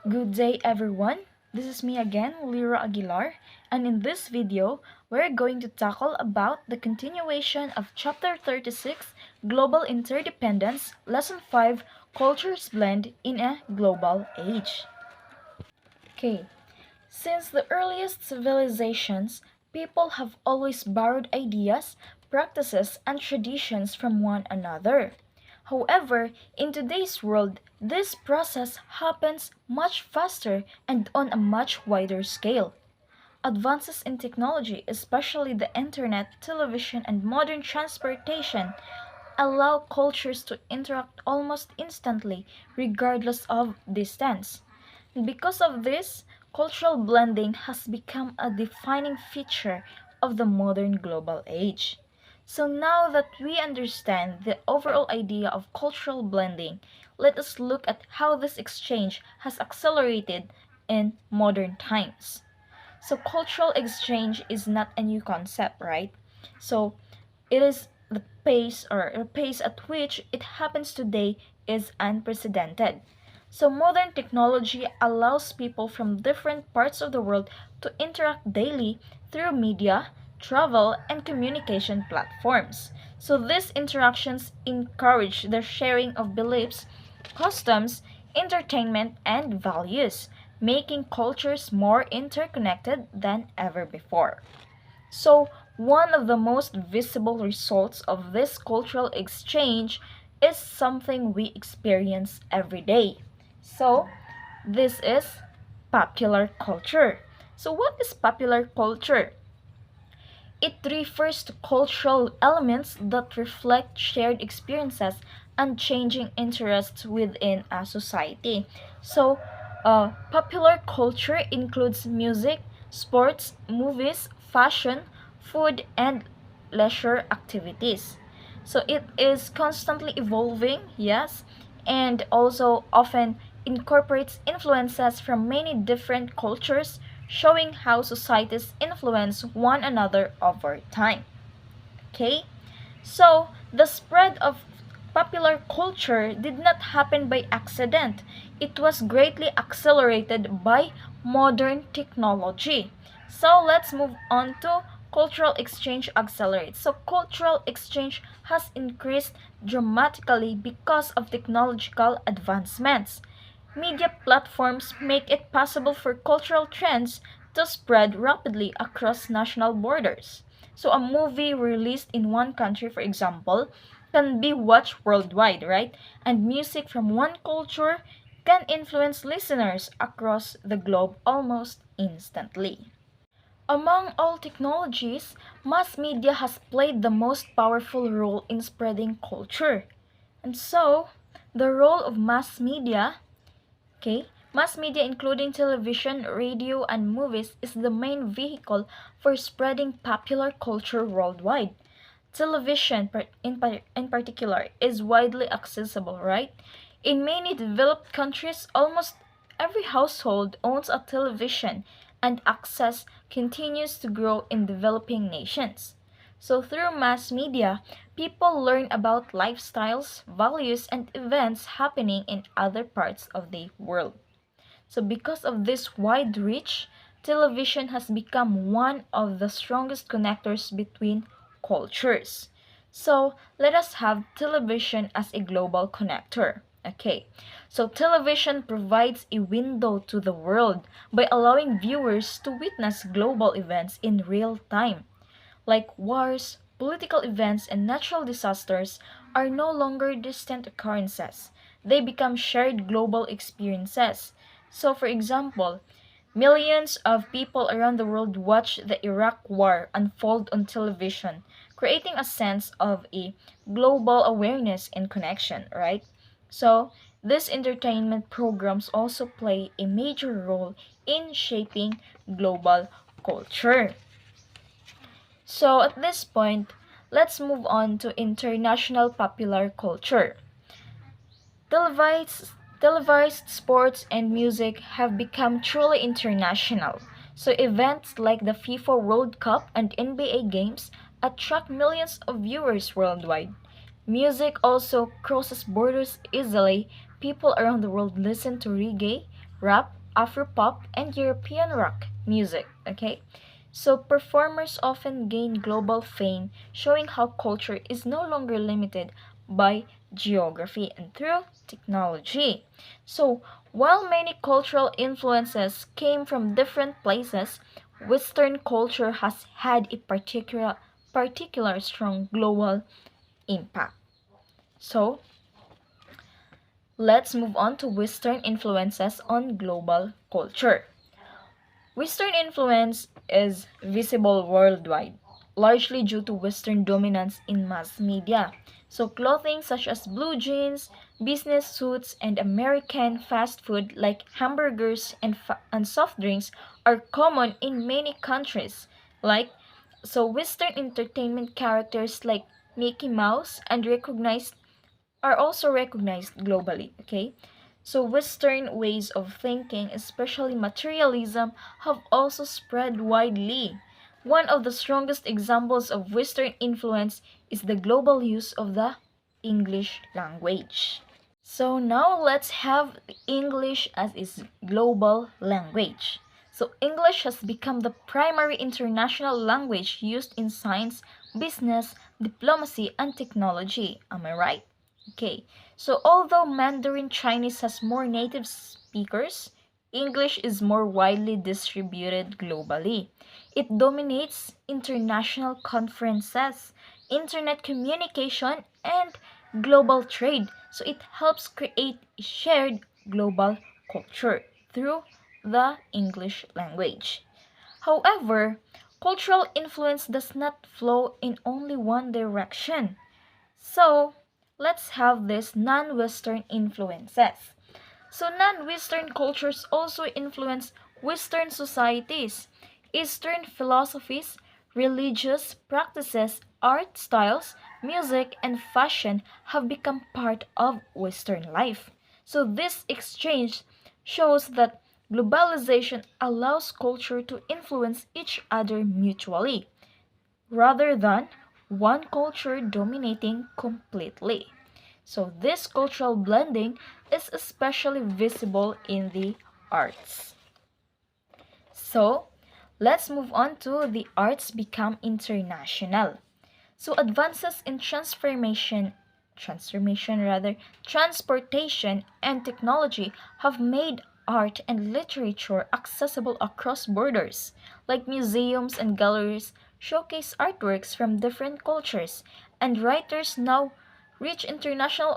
Good day everyone, this is me again, Lyra Aguilar, and in this video, we're going to tackle about the continuation of Chapter 36, Global Interdependence, Lesson 5, Cultures Blend in a Global Age. Okay, since the earliest civilizations, people have always borrowed ideas, practices, and traditions from one another. However, in today's world, this process happens much faster and on a much wider scale. Advances in technology, especially the internet, television, and modern transportation, allow cultures to interact almost instantly, regardless of distance. Because of this, cultural blending has become a defining feature of the modern global age. So now that we understand the overall idea of cultural blending, let us look at how this exchange has accelerated in modern times. So cultural exchange is not a new concept, right? So it is the pace at which it happens today is unprecedented. So modern technology allows people from different parts of the world to interact daily through media, travel, and communication platforms. So these interactions encourage the sharing of beliefs, customs, entertainment, and values, making cultures more interconnected than ever before. So, one of the most visible results of this cultural exchange is something we experience every day. So, this is popular culture. So, what is popular culture? It refers to cultural elements that reflect shared experiences and changing interests within a society. So, popular culture includes music, sports, movies, fashion, food, and leisure activities. So, it is constantly evolving, yes, and also often incorporates influences from many different cultures, showing how societies influence one another over time. Okay? So, the spread of popular culture did not happen by accident. It was greatly accelerated by modern technology. So, let's move on to cultural exchange accelerates. So, cultural exchange has increased dramatically because of technological advancements. Media platforms make it possible for cultural trends to spread rapidly across national borders. So, a movie released in one country, for example, can be watched worldwide, right? And music from one culture can influence listeners across the globe almost instantly. Among all technologies, mass media has played the most powerful role in spreading culture. And so, the role of mass media. Okay, mass media including television, radio, and movies is the main vehicle for spreading popular culture worldwide. Television, in particular, is widely accessible, right? In many developed countries, almost every household owns a television, and access continues to grow in developing nations. So, through mass media, people learn about lifestyles, values, and events happening in other parts of the world. So, because of this wide reach, television has become one of the strongest connectors between cultures. So, let us have television as a global connector. Okay, so television provides a window to the world by allowing viewers to witness global events in real time. Like wars, political events, and natural disasters are no longer distant occurrences. They become shared global experiences. So, for example, millions of people around the world watch the Iraq War unfold on television, creating a sense of a global awareness and connection, right? So, these entertainment programs also play a major role in shaping global culture. So at this point, let's move on to international popular culture. Televised sports and music have become truly international. So events like the FIFA World Cup and NBA games attract millions of viewers worldwide. Music also crosses borders easily people around the world listen to reggae, rap, Afropop, and European rock music, okay? So performers often gain global fame, showing how culture is no longer limited by geography and through technology. So while many cultural influences came from different places, Western culture has had a particular strong global impact. So let's move on to Western influences on global culture. Western influence is visible worldwide, largely due to Western dominance in mass media. So clothing such as blue jeans, business suits, and American fast food like hamburgers and soft drinks are common in many countries. Like Western entertainment characters like Mickey Mouse and recognized are also recognized globally, okay? So Western ways of thinking, especially materialism, have also spread widely. One of the strongest examples of Western influence is the global use of the English language. So now let's have English as its global language. So English has become the primary international language used in science, business, diplomacy, and technology. Am I right? Okay. So although Mandarin Chinese has more native speakers, English is more widely distributed globally. It dominates international conferences, internet communication, and global trade. So it helps create a shared global culture through the English language. However, cultural influence does not flow in only one direction. So, let's have these non-Western influences. So non-Western cultures also influence Western societies. Eastern philosophies, religious practices, art styles, music, and fashion have become part of Western life. So this exchange shows that globalization allows culture to influence each other mutually, rather than one culture dominating completely. So this cultural blending is especially visible in the arts. So let's move on to the arts become international. So advances in transportation and technology have made art and literature accessible across borders, like museums and galleries showcase artworks from different cultures, and writers now reach international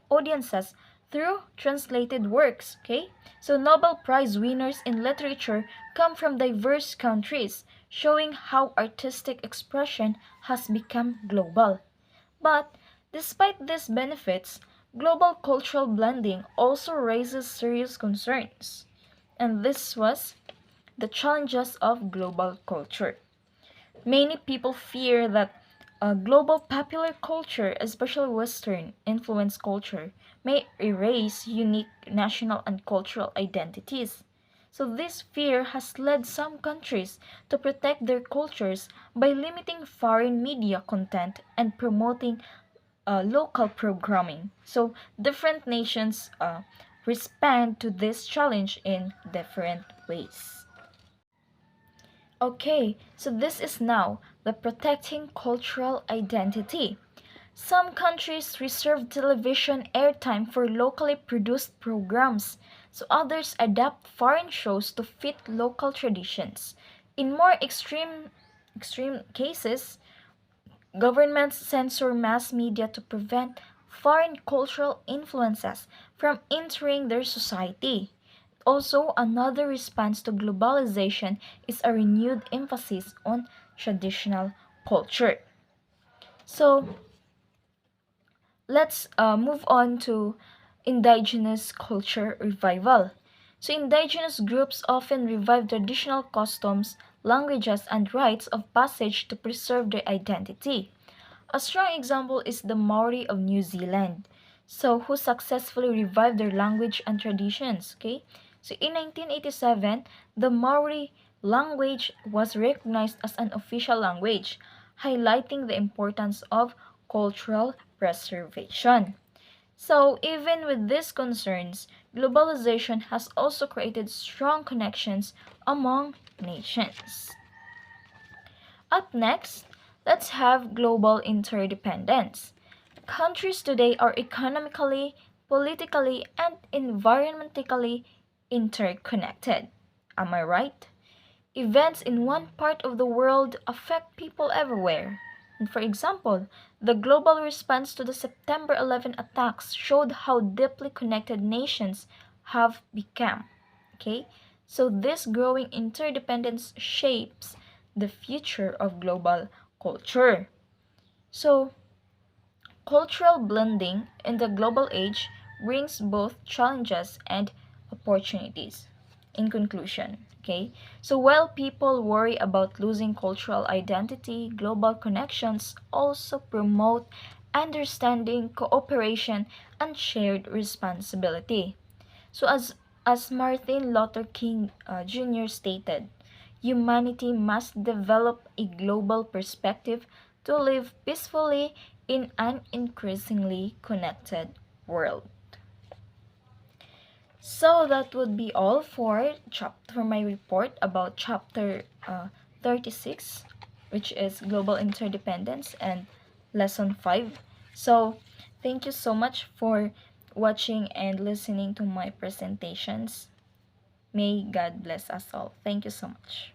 audiences through translated works, okay? So Nobel Prize winners in literature come from diverse countries, showing how artistic expression has become global. But despite these benefits, global cultural blending also raises serious concerns. And this was the challenges of global culture. Many people fear that global popular culture, especially Western influence culture, may erase unique national and cultural identities. So this fear has led some countries to protect their cultures by limiting foreign media content and promoting local programming. So different nations respond to this challenge in different ways. Okay, so this is now the protecting cultural identity. Some countries reserve television airtime for locally produced programs, so others adapt foreign shows to fit local traditions. In more extreme cases, governments censor mass media to prevent foreign cultural influences from entering their society. Also, another response to globalization is a renewed emphasis on traditional culture. So, let's move on to indigenous culture revival. So, indigenous groups often revive traditional customs, languages, and rites of passage to preserve their identity. A strong example is the Maori of New Zealand, so who successfully revived their language and traditions. Okay, so in 1987, the Maori language was recognized as an official language, highlighting the importance of cultural preservation. So, even with these concerns, globalization has also created strong connections among nations. Up next, let's have global interdependence. Countries today are economically, politically, and environmentally interconnected. Am I right? Events in one part of the world affect people everywhere. And for example, the global response to the September 11 attacks showed how deeply connected nations have become. Okay? So this growing interdependence shapes the future of global culture. So, cultural blending in the global age brings both challenges and opportunities. In conclusion, okay? So while people worry about losing cultural identity, global connections also promote understanding, cooperation, and shared responsibility. So as Martin Luther King Jr. stated, humanity must develop a global perspective to live peacefully in an increasingly connected world. So that would be all for my report about chapter 36, which is global interdependence, and lesson 5. So thank you so much for watching and listening to my presentations. May God bless us all. Thank you so much.